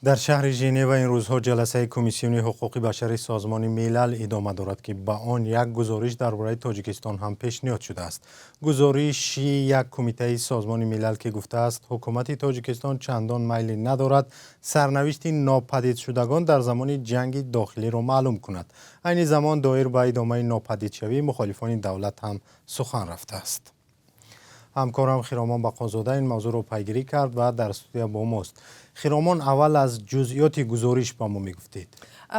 در شهر ژنو این روزها جلسه کمیسیون حقوق بشر سازمان ملل ادامه دارد که با آن یک گزارش درباره تاجیکستان هم پیشنهاد شده است. گزارش یک کمیته سازمان ملل که گفته است حکومت تاجیکستان چندان میل ندارد سرنوشت ناپدید شدگان در زمان جنگ داخلی را معلوم کند. این زمان دایر به ادامه ناپدید شوی مخالفان دولت هم سخن رفته است. همکارم خیرامان بقازاده این موضوع را پیگیری کرد و در استودیو با ماست. خیرامان، اول از جزئیات گزارش با ما میگفتید.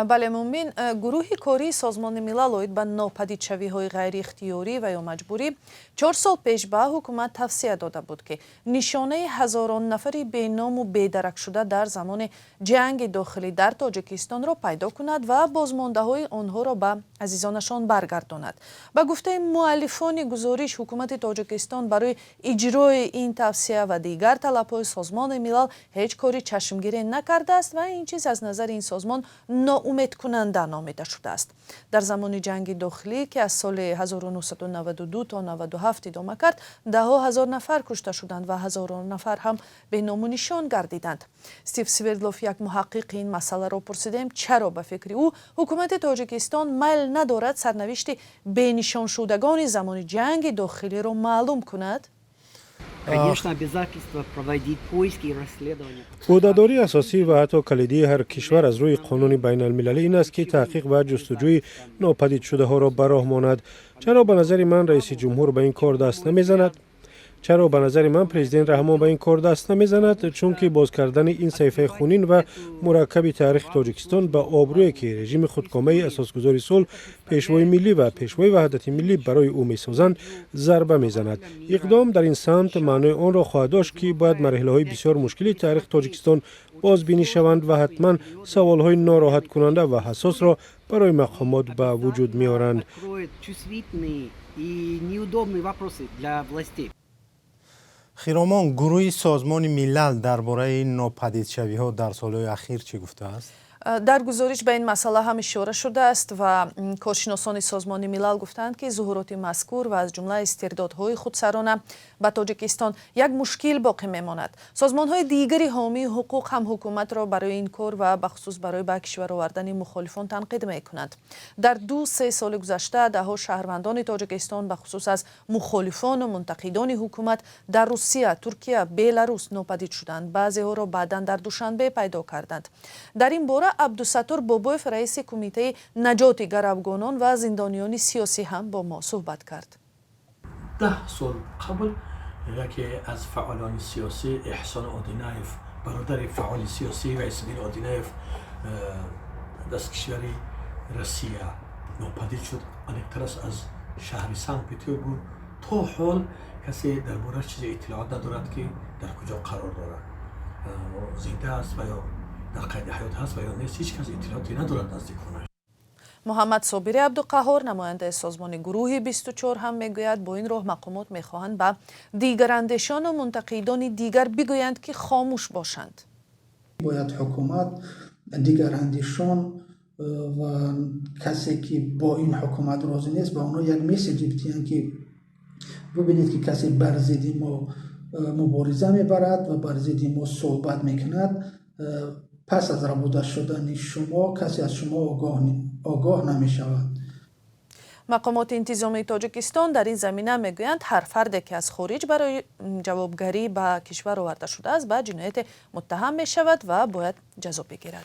بله مومن، گروه کاری سازمان ملل اوید به ناپدیدشوی‌های غیر اختیاری و یا مجبوری 4 سال پیش به حکومت توصیه داده بود که نشانه هزاران نفری بینام و بیدرک شده در زمان جنگ داخلی در تاجیکستان را پیدا کند و بازمانده های آنها را به عزیزانشان برگرداند. به گفته مؤلفان گزارش، حکومت تاجیکستان برای اجرای این توصیه و دیگر طلب‌های سازمان ملل هیچ کاری چشمگیری نکرده است و این چیز از نظر این سازمان ناامید کننده نامیده شده است. در زمان جنگ داخلی که از سال 1992 تا 97 ادامه کرد، ده ها هزار نفر کشته شدند و هزاران نفر هم به نام و نشان گردیدند. استیو سوردلوف، یک محقق، این مسئله را پرسیدیم چرا به فکر او حکومت تاجیکستان میل ندارد سرنوشت به نشان شدگان زمان جنگ داخلی را معلوم کند. عهده‌داری اساسی و حتی کلیدی هر کشور از روی قانون بین المللی این است که تحقیق و جستجوی ناپدید شده ها را به راه ماند. چرا به نظر من رئیس جمهور به این کار دست نمیزند؟ چرا به نظر من پرزیدنت رحمان به این کار دست نمیزند؟ چون که باز کردن این صحیفه خونین و مرکب تاریخ تاجیکستان به آبرویی که رژیم خودکامه اساسگذار صلح، پیشوای ملی و پیشوای وحدت ملی برای او میسازند ضربه میزند. اقدام در این سمت معنای آن را خواهد داشت که باید مرحله‌های بسیار مشکلی تاریخ تاجیکستان بازبینی شوند و حتما سوال‌های ناراحت کننده و حساس را برای مقامات به وجود میارند. خیرامان، گروه سازمان ملل درباره ناپدید شوی ها در سالهای اخیر چی گفته است؟ در گزارش به این مسئله هم اشاره شده است و کارشناسان سازمان ملل گفتند که ظهورات مذکور و از جمله استردادهای خودسرانه به تاجیکستان یک مشکل باقی میماند. سازمان‌های دیگری حامی حقوق هم حکومت را برای این کار و بخصوص برای به کشور آوردن مخالفان تنقید میکنند. در 2-3 سال گذشته ده ها شهروندان تاجیکستان به خصوص از مخالفان و منتقدان حکومت در روسیه، ترکیه، بلاروس ناپدید شدند. بعضی ها را بعداً در دوشنبه پیدا کردند. در این باره عبدالستار بابایف، رئیس کمیته نجات گروگانان و زندانیان سیاسی هم با ما صحبت کرد. 10 سال قبل یکی از فعالان سیاسی، احسان آدینایف، برادر فعال سیاسی و اسماعیل آدینایف، دست کشوری روسیه ناپدید شد. الکترس از شهر سنت پترزبورگ تا حال کسی درباره چیز اطلاعات ندارد که در کجا قرار دارد، زنده است و یا در قید حیات هست و یا نیست. هیچ کس اطلاعاتی ندارد نزدیک خونش. محمد صابری عبدالقهار، نماینده سازمان گروه 24 هم میگوید با این راه مقامات میخواهند به دیگر اندیشان و منتقدان دیگر بگویند که خاموش باشند. باید حکومت دیگر اندیشان و کسی که با این حکومت راضی نیست به اونها یک میسیج بدهند که ببینید که کسی بر ضد ما مبارزه میبرد و بر ضد ما صحبت میکند. پس از ربوده شدن شما کسی از شما آگاه نمی شود. مقامات انتظامی تاجیکستان در این زمینه میگویند هر فردی که از خارج برای جوابگری به کشور آورده شده است به جنایت متهم می شود و باید جزا بگیرد.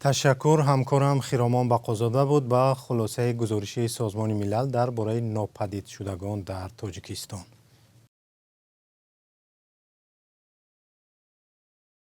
تشکر. همکارم خیرامان بقازاده بود با خلاصه گزارش سازمان ملل درباره ناپدید شدگان در تاجیکستان.